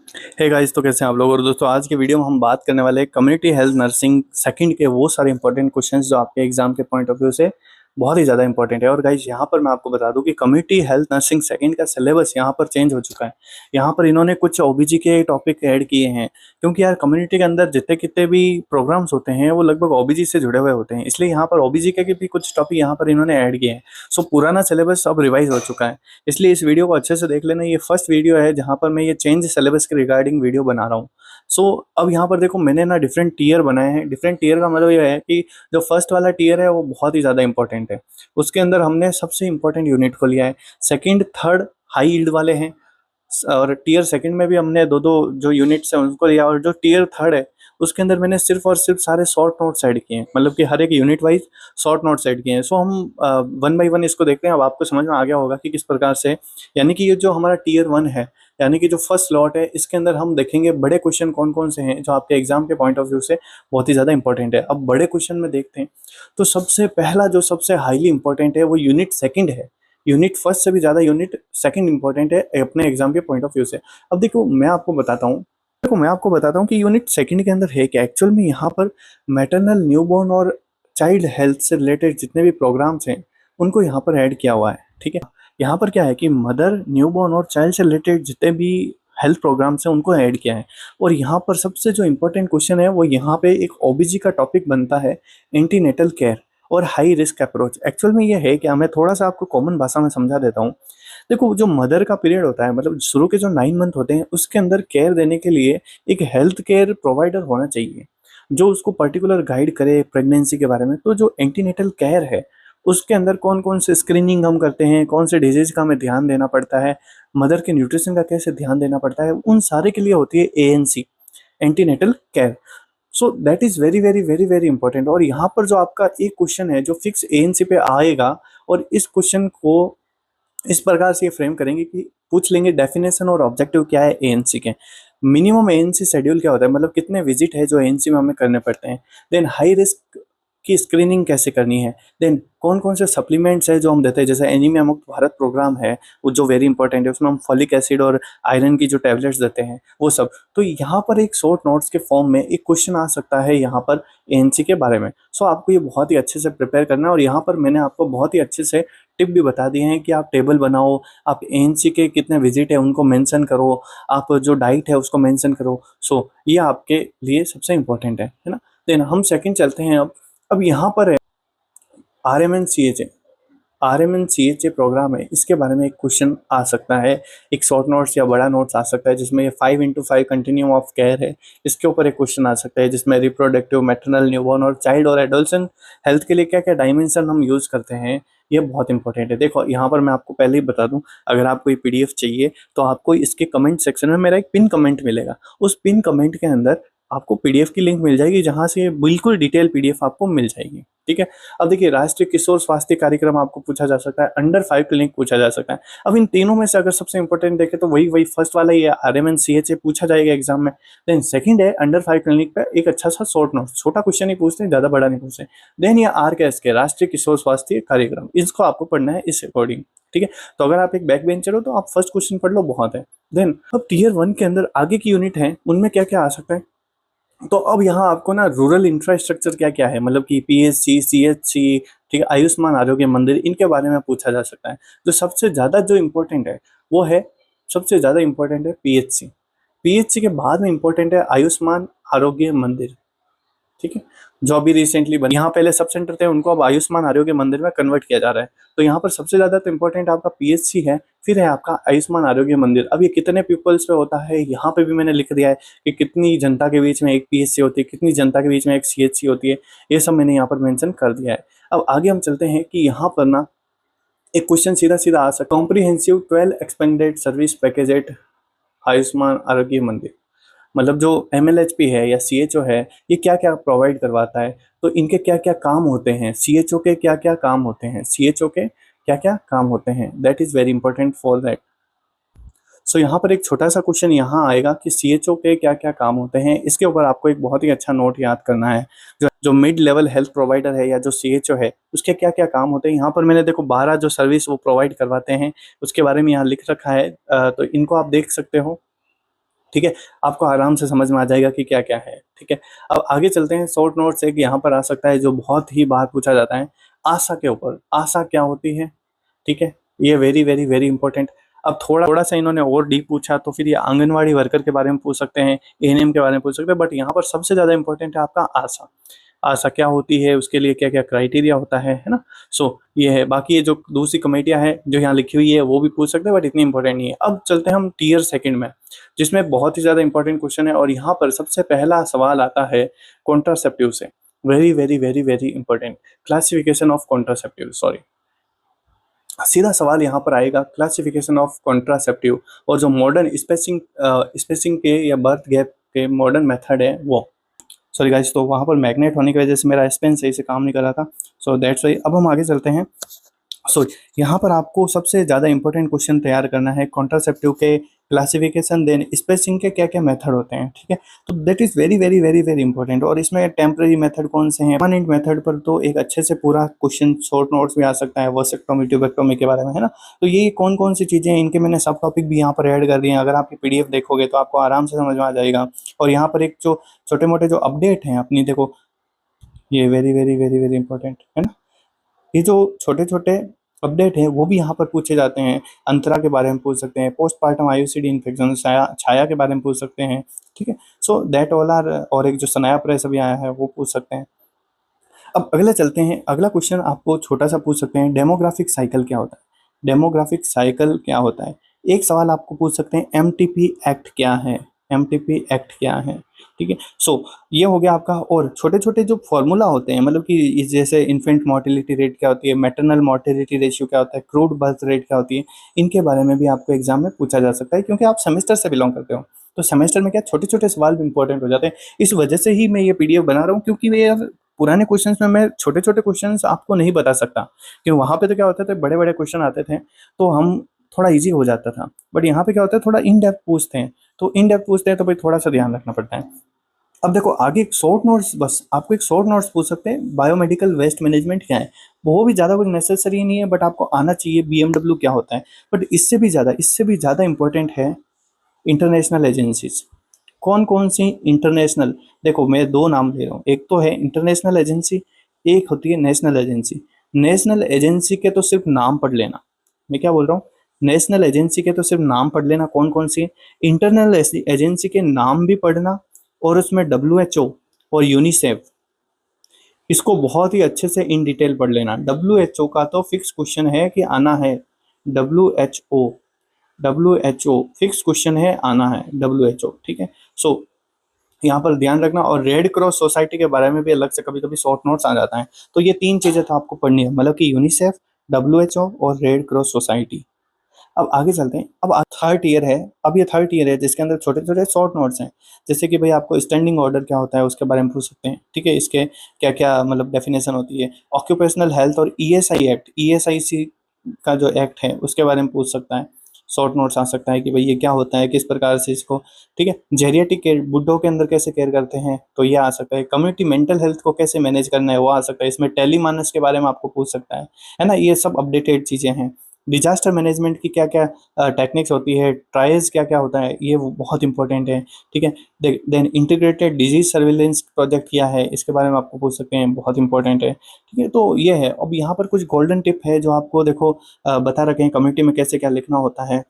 Hey guys, तो कैसे हैं आप लोग। और दोस्तों, आज के वीडियो में हम बात करने वाले हैं कम्युनिटी हेल्थ नर्सिंग सेकंड के वो सारे इंपॉर्टेंट क्वेश्चंस जो आपके एग्जाम के पॉइंट ऑफ व्यू से बहुत ही ज़्यादा इंपॉर्टेंट है। और गाइस, यहाँ पर मैं आपको बता दूं कि कम्युनिटी हेल्थ नर्सिंग सेकंड का सिलेबस यहाँ पर चेंज हो चुका है। यहाँ पर इन्होंने कुछ ओबीजी के टॉपिक ऐड किए हैं, क्योंकि यार कम्युनिटी के अंदर जितने कितने भी प्रोग्राम्स होते हैं वो लगभग ओबीजी से जुड़े हुए होते हैं, इसलिए यहाँ पर ओबीजी के भी कुछ टॉपिक यहाँ पर इन्होंने ऐड किए हैं। सो पुराना सिलेबस अब रिवाइज हो चुका है, इसलिए इस वीडियो को अच्छे से देख लेना। ये फर्स्ट वीडियो है जहाँ पर मैं ये चेंज सिलेबस के रिगार्डिंग वीडियो बना रहा हूँ। सो अब यहाँ पर देखो, मैंने ना डिफरेंट टीयर बनाए हैं। डिफरेंट टीयर का मतलब ये है कि जो फर्स्ट वाला टीयर है वो बहुत ही ज़्यादा इंपॉर्टेंट है। उसके अंदर हमने सबसे इंपॉर्टेंट यूनिट को लिया है। सेकंड थर्ड हाई यील्ड वाले हैं, और टीयर सेकंड में भी हमने दो दो जो यूनिट्स हैं उनको लिया। और जो टीयर थर्ड है उसके अंदर मैंने सिर्फ और सिर्फ सारे शॉर्ट नोट्स ऐड किए हैं, मतलब कि हर एक unit wise short notes add किए हैं। सो हम वन बाय वन इसको देखते हैं। अब आपको समझ में आ गया होगा कि किस प्रकार से, यानी कि ये जो हमारा टीयर वन है, यानी कि जो फर्स्ट लॉट है, इसके अंदर हम देखेंगे बड़े क्वेश्चन कौन कौन से हैं जो आपके एग्जाम के पॉइंट ऑफ व्यू से बहुत ही ज़्यादा इंपॉर्टेंट है। अब बड़े क्वेश्चन में देखते हैं तो सबसे पहला जो सबसे हाईली इंपॉर्टेंट है वो यूनिट सेकंड है। यूनिट फर्स्ट से भी ज़्यादा यूनिट सेकंड इंपॉर्टेंट है अपने एग्जाम के पॉइंट ऑफ व्यू से। अब मैं आपको बताता हूँ कि यूनिट सेकंड के अंदर है क्या एक्चुअल में। यहाँ पर मैटरनल न्यूबॉर्न और चाइल्ड हेल्थ से रिलेटेड जितने भी प्रोग्राम्स हैं उनको यहाँ पर ऐड किया हुआ है। ठीक है, यहाँ पर क्या है कि मदर न्यूबॉर्न और चाइल्ड से रिलेटेड जितने भी हेल्थ प्रोग्राम्स हैं उनको ऐड किया है। और यहाँ पर सबसे जो इम्पोर्टेंट क्वेश्चन है वो यहाँ पे एक ओबीजी का टॉपिक बनता है, एंटीनेटल केयर और हाई रिस्क अप्रोच। एक्चुअल में ये है क्या, मैं थोड़ा सा आपको कॉमन भाषा में समझा देता हूँ। देखो, जो मदर का पीरियड होता है, मतलब शुरू के जो 9 मंथ होते हैं उसके अंदर केयर देने के लिए एक हेल्थ केयर प्रोवाइडर होना चाहिए जो उसको पर्टिकुलर गाइड करे प्रेगनेंसी के बारे में। तो जो एंटीनेटल केयर है उसके अंदर कौन कौन से स्क्रीनिंग हम करते हैं, कौन से डिजीज का हमें ध्यान देना पड़ता है, मदर के न्यूट्रिशन का कैसे ध्यान देना पड़ता है, उन सारे के लिए होती है ANC, antenatal care. So that is very very very very important. और यहाँ पर जो आपका एक क्वेश्चन है जो फिक्स एएनसी पे आएगा, और इस क्वेश्चन को इस प्रकार से ये फ्रेम करेंगे कि पूछ लेंगे डेफिनेशन और ऑब्जेक्टिव क्या है एएनसी के, मिनिमम एएनसी शेड्यूल क्या होता है, मतलब कितने विजिट है जो एएनसी में हमें करने पड़ते हैं, देन हाई रिस्क की स्क्रीनिंग कैसे करनी है, देन कौन कौन से सप्लीमेंट्स है जो हम देते हैं, जैसे एनीमिया मुक्त भारत प्रोग्राम है वो जो वेरी इंपॉर्टेंट है, उसमें हम फॉलिक एसिड और आयरन की जो टैबलेट्स देते हैं वो सब। तो यहाँ पर एक शॉर्ट नोट्स के फॉर्म में एक क्वेश्चन आ सकता है यहाँ पर एएनसी के बारे में। सो आपको ये बहुत ही अच्छे से प्रिपेयर करना है। और यहाँ पर मैंने आपको बहुत ही अच्छे से टिप भी बता दिए हैं कि आप टेबल बनाओ, आप एएनसी के कितने विजिट है उनको मेंशन करो, आप जो डाइट है उसको मेंशन करो। सो ये आपके लिए सबसे इंपॉर्टेंट है ना। देन हम सेकंड चलते हैं। अब यहाँ पर है R M N C H A programme है, इसके बारे में एक क्वेश्चन आ सकता है, एक शॉर्ट नोट्स या बड़ा नोट्स आ सकता है जिसमें ये 5x5 कंटिन्यूम ऑफ केयर है। इसके ऊपर एक क्वेश्चन आ सकता है जिसमें रिप्रोडक्टिव, मैटरनल, न्यूबॉर्न और चाइल्ड और एडोलसेंट हेल्थ के लिए क्या क्या डायमेंशन हम यूज़ करते हैं। ये बहुत इंपॉर्टेंट है। देखो, यहाँ पर मैं आपको पहले ही बता दूं, अगर आपको ये पीडीएफ चाहिए तो आपको इसके कमेंट सेक्शन में मेरा एक पिन कमेंट मिलेगा। उस पिन कमेंट के अंदर आपको पीडीएफ की लिंक मिल जाएगी, जहाँ से बिल्कुल डिटेल पीडीएफ आपको मिल जाएगी। ठीक है, अब देखिए, राष्ट्रीय किशोर स्वास्थ्य कार्यक्रम आपको पूछा जा सकता है, अंडर 5 क्लिनिक पूछा जा सकता है। अब इन तीनों में से अगर सबसे इंपॉर्टेंट देखें तो वही वही फर्स्ट वाला ही है, आरएमएनसीएचए पूछा जाएगा एग्जाम में। देन सेकंड है अंडर 5 क्लिनिक पे एक अच्छा सा शॉर्ट नोट, छोटा क्वेश्चन ही पूछते हैं, ज्यादा बड़ा नहीं पूछते। देन ये आरकेएस के राष्ट्रीय किशोर स्वास्थ्य कार्यक्रम, इसको आपको पढ़ना है इस अकॉर्डिंग। ठीक है, तो अगर आप एक बैक बेंचर हो तो आप फर्स्ट क्वेश्चन पढ़ लो, बहुत है। देन अब टीयर 1 के अंदर आगे की यूनिट है, उनमें क्या क्या आ सकता है। तो अब यहाँ आपको ना रूरल इंफ्रास्ट्रक्चर क्या क्या है, मतलब कि पीएचसी, सीएचसी, ठीक है, आयुष्मान आरोग्य मंदिर, इनके बारे में पूछा जा सकता है। जो सबसे ज़्यादा जो इम्पोर्टेंट है वो है, सबसे ज़्यादा इम्पोर्टेंट है पीएचसी। पीएचसी के बाद में इम्पोर्टेंट है आयुष्मान आरोग्य मंदिर। ठीक है, जो अभी रिसेंटली बनी, यहाँ पहले सब सेंटर थे, उनको अब आयुष्मान आरोग्य मंदिर में कन्वर्ट किया जा रहा है। तो यहाँ पर सबसे ज़्यादा तो इम्पोर्टेंट आपका पीएचसी है, फिर है आपका आयुष्मान आरोग्य मंदिर। अब ये कितने पीपल्स पे होता है यहाँ पे भी मैंने लिख दिया है कि कितनी जनता के बीच में एक पीएचसी होती है, कितनी जनता के बीच में एक सीएचसी होती है, ये सब मैंने यहाँ पर मेंशन कर दिया है। अब आगे हम चलते हैं कि यहाँ पर ना एक क्वेश्चन सीधा सीधा आ सकता है, comprehensive 12 expanded service package at Ayushman Arogya Mandir, मतलब जो एमएलएचपी है या सीएचओ है, ये क्या क्या प्रोवाइड करवाता है, तो इनके क्या क्या काम होते हैं, सीएचओ के क्या क्या काम होते हैं, सीएचओ के क्या क्या काम होते हैं, that is very important for that. So यहाँ पर एक छोटा सा क्वेश्चन यहाँ आएगा कि सीएचओ के क्या क्या काम होते हैं। इसके ऊपर आपको एक बहुत ही अच्छा नोट याद करना है। जो जो मिड लेवल हेल्थ प्रोवाइडर है या जो सीएचओ है, उसके क्या क्या काम होते हैं। यहाँ पर मैंने देखो 12 जो सर्विस वो प्रोवाइड करवाते हैं उसके बारे में यहाँ लिख रखा है, तो इनको आप देख सकते हो। ठीक है, आपको आराम से समझ में आ जाएगा कि क्या क्या है। ठीक है, अब आगे चलते हैं। शॉर्ट नोट्स एक यहाँ पर आ सकता है जो बहुत ही बार पूछा जाता है, आशा के ऊपर। आशा क्या होती है? ठीक है, ये वेरी वेरी वेरी इंपॉर्टेंट। अब थोड़ा थोड़ा सा इन्होंने और डीप पूछा तो फिर ये आंगनवाड़ी वर्कर के बारे में पूछ सकते हैं, एएनएम के बारे में पूछ सकते हैं, बट यहाँ पर सबसे ज्यादा इंपॉर्टेंट है आपका आशा। आशा क्या होती है, उसके लिए क्या क्या क्राइटेरिया होता है ना। सो ये है। बाकी ये जो दूसरी कमेटियां हैं जो यहाँ लिखी हुई है वो भी पूछ सकते हैं, बट इतनी इंपॉर्टेंट नहीं है। अब चलते हैं हम टीयर सेकंड में, जिसमें बहुत ही ज्यादा इंपॉर्टेंट क्वेश्चन है, और यहाँ पर सबसे पहला सवाल आता है कॉन्ट्रासेप्टिव से। Very very very very important, classification of contraceptive, sorry, सीधा सवाल यहाँ पर आएगा क्लासिफिकेशन ऑफ कॉन्ट्रासेप्टिव, और जो मॉडर्न स्पेसिंग स्पेसिंग के या बर्थ गैप के मॉडर्न मेथड है वो। सॉरी गाइस, तो वहाँ पर मैग्नेट होने की वजह से मेरा पेन सही से काम नहीं कर रहा था, सो दैट्स वाई। अब हम आगे चलते हैं। सो यहाँ पर आपको सबसे ज़्यादा इंपॉर्टेंट क्वेश्चन तैयार करना है कॉन्ट्रासेप्टिव के क्लासिफिकेशन, देन स्पेसिंग के क्या क्या मेथड होते हैं। ठीक है, तो that is very very very very important. और इसमें टेम्पररी मेथड कौन से हैं, परमानेंट मेथड पर तो एक अच्छे से पूरा क्वेश्चन शॉर्ट नोट्स में आ सकता है, वॉसेक्टोमी ट्यूबेक्टोमी के बारे में, है ना। तो ये कौन कौन सी चीज़ें हैं, इनके मैंने सब टॉपिक भी यहाँ पर ऐड कर दिए हैं। अगर आप ये पीडीएफ देखोगे तो आपको आराम से समझ में आ जाएगा। और यहाँ पर एक जो छोटे मोटे जो अपडेट हैं अपनी, देखो ये very very very very important है ना। ये जो छोटे छोटे अपडेट हैं वो भी यहाँ पर पूछे जाते हैं। अंतरा के बारे में पूछ सकते हैं, पोस्टपार्टम आईयूसीडी इन्फेक्शन, छाया के बारे में पूछ सकते हैं। ठीक है, सो दैट ऑल आर। और एक जो सनाया प्रेस अभी आया है वो पूछ सकते हैं। अब अगला चलते हैं। अगला क्वेश्चन आपको छोटा सा पूछ सकते हैं, डेमोग्राफिक साइकिल क्या होता है। डेमोग्राफिक साइकिल क्या होता है, एक सवाल आपको पूछ सकते हैं, एमटीपी एक्ट क्या है। एमटीपी एक्ट क्या है। ठीक है, सो ये हो गया आपका। और छोटे छोटे जो फॉर्मूला होते हैं, मतलब कि जैसे इन्फेंट मोर्टेलिटी रेट क्या होती है, मैटरनल मोर्टेलिटी रेशियो क्या होता है, क्रूड बर्थ रेट क्या होती है, इनके बारे में भी आपको एग्जाम में पूछा जा सकता है, क्योंकि आप सेमेस्टर से बिलोंग करते हो। तो सेमेस्टर में क्या छोटे छोटे सवाल भी इंपॉर्टेंट हो जाते हैं। इस वजह से ही मैं ये पीडीएफ बना रहा हूँ, क्योंकि वे यार पुराने क्वेश्चंस में मैं छोटे छोटे क्वेश्चंस आपको नहीं बता सकता, क्योंकि वहाँ पे तो क्या होता था, बड़े बड़े क्वेश्चन आते थे तो हम थोड़ा इजी हो जाता था। बट यहाँ पे क्या होता है, थोड़ा इन डेप्थ पूछते हैं, तो इन डेप्थ पूछते हैं तो भाई थोड़ा सा ध्यान रखना पड़ता है। अब देखो आगे एक शॉर्ट नोट्स, बस आपको एक शॉर्ट नोट्स पूछ सकते हैं, बायोमेडिकल वेस्ट मैनेजमेंट क्या है। वो भी ज़्यादा कुछ नेसेसरी नहीं है, बट आपको आना चाहिए। बीएमडब्ल्यू क्या होता है। बट इससे भी ज़्यादा इंपॉर्टेंट है इंटरनेशनल एजेंसीज। कौन कौन सी इंटरनेशनल, देखो मैं दो नाम ले रहा हूँ, एक तो है इंटरनेशनल एजेंसी, एक होती है नेशनल एजेंसी। नेशनल एजेंसी के तो सिर्फ नाम पढ़ लेना, मैं क्या बोल रहा हूँ, नेशनल एजेंसी के तो सिर्फ नाम पढ़ लेना कौन कौन सी। इंटरनल एजेंसी के नाम भी पढ़ना, और उसमें डब्ल्यूएचओ और यूनिसेफ, इसको बहुत ही अच्छे से इन डिटेल पढ़ लेना। डब्ल्यूएचओ का तो फिक्स क्वेश्चन है कि आना है। डब्ल्यूएचओ, डब्ल्यूएचओ फिक्स क्वेश्चन है, आना है डब्ल्यूएचओ। ठीक है, सो यहाँ पर ध्यान रखना। और रेड क्रॉस सोसाइटी के बारे में भी अलग से कभी कभी शॉर्ट नोट्स आ जाता है। तो ये तीन चीजें तो आपको पढ़नी है, मतलब कि यूनिसेफ, डब्ल्यूएचओ और रेड क्रॉस सोसाइटी। अब आगे चलते हैं। अब थर्ड ईयर है। अब ये थर्ड ईयर है जिसके अंदर छोटे छोटे शॉर्ट नोट्स हैं, जैसे कि भाई आपको स्टैंडिंग ऑर्डर क्या होता है उसके बारे में पूछ सकते हैं। ठीक है, इसके क्या क्या मतलब डेफिनेशन होती है। ऑक्यूपेशनल हेल्थ और ईएसआई एक्ट, ईएसआईसी का जो एक्ट है उसके बारे में पूछ सकता है। शॉर्ट नोट्स आ सकता है कि भाई ये क्या होता है, किस प्रकार से इसको, ठीक है, जेरियाटिक केयर, बुड्ढों के अंदर कैसे केयर करते हैं, तो ये आ सकता है। कम्युनिटी मेंटल हेल्थ को कैसे मैनेज करना है वो आ सकता है। इसमें टेलीमानस के बारे में आपको पूछ सकता है ना। ये सब अपडेटेड चीज़ें हैं। डिजास्टर मैनेजमेंट की क्या क्या टेक्निक्स होती है, ट्रायल्स क्या क्या होता है, ये वो बहुत इंपॉर्टेंट है। ठीक है, then integrated disease surveillance project क्या है, इसके बारे में आपको पूछ सकते हैं, बहुत इंपॉर्टेंट है। ठीक है, तो ये है। अब यहाँ पर कुछ गोल्डन टिप है जो आपको देखो बता रखे हैं कम्युनिटी में कैसे क्या लिखना होता है।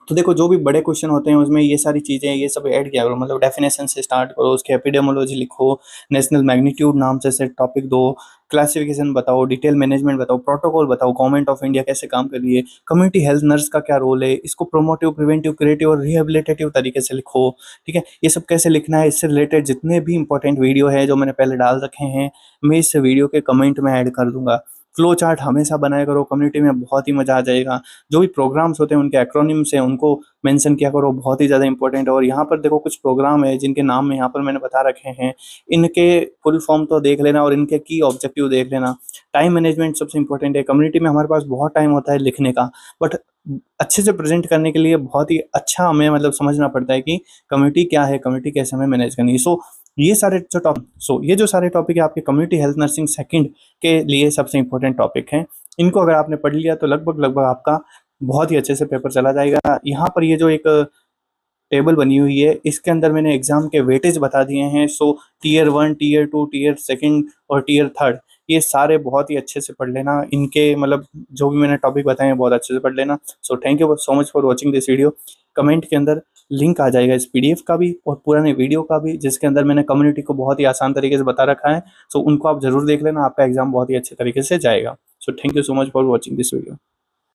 तो देखो जो भी बड़े क्वेश्चन होते हैं उसमें ये सारी चीज़ें ये सब ऐड किया करो, मतलब डेफिनेशन से स्टार्ट करो, उसके एपिडेमोलॉजी लिखो, नेशनल मैग्नीट्यूड नाम से टॉपिक दो, क्लासिफिकेशन बताओ, डिटेल मैनेजमेंट बताओ, प्रोटोकॉल बताओ, गवर्नमेंट ऑफ इंडिया कैसे काम कर रही है, कम्युनिटी हेल्थ नर्स का क्या रोल है, इसको प्रोमोटिव, प्रिवेंटिव, क्रिएटिव और रिहेबिलिटेटिव तरीके से लिखो। ठीक है, ये सब कैसे लिखना है, इससे रिलेटेड जितने भी इंपॉर्टेंट वीडियो है जो मैंने पहले डाल रखे हैं मैं इस वीडियो के कमेंट में ऐड कर दूंगा। फ्लो चार्ट हमेशा बनाया करो, कम्युनिटी में बहुत ही मजा आ जाएगा। जो भी प्रोग्राम्स होते हैं उनके एक्रोनिम्स हैं उनको मेंशन किया करो, बहुत ही ज़्यादा इंपॉर्टेंट है। और यहाँ पर देखो कुछ प्रोग्राम है जिनके नाम में यहाँ पर मैंने बता रखे हैं, इनके फुल फॉर्म तो देख लेना और इनके की ऑब्जेक्टिव देख लेना। टाइम मैनेजमेंट सबसे इंपॉर्टेंट है। कम्युनिटी में हमारे पास बहुत टाइम होता है लिखने का, बट अच्छे से प्रेजेंट करने के लिए बहुत ही अच्छा हमें मतलब समझना पड़ता है कि कम्युनिटी क्या है, कम्युनिटी कैसे हमें मैनेज करनी है। ये जो सारे टॉपिक है आपके कम्युनिटी हेल्थ नर्सिंग सेकंड के लिए सबसे इंपॉर्टेंट टॉपिक हैं। इनको अगर आपने पढ़ लिया तो लगभग लगभग आपका बहुत ही अच्छे से पेपर चला जाएगा। यहाँ पर ये जो एक टेबल बनी हुई है, इसके अंदर मैंने एग्जाम के वेटेज बता दिए हैं। So tier 1, tier 2, tier second और टीयर थर्ड, ये सारे बहुत ही अच्छे से पढ़ लेना। इनके मतलब जो भी मैंने टॉपिक बताए हैं बहुत अच्छे से पढ़ लेना। So thank you so much for watching this video. Comment के अंदर लिंक आ जाएगा इस पीडीएफ का भी और पुराने वीडियो का भी, जिसके अंदर मैंने कम्युनिटी को बहुत ही आसान तरीके से बता रखा है। सो उनको आप जरूर देख लेना, आपका एग्जाम बहुत ही अच्छे तरीके से जाएगा। So thank you so much for watching this video.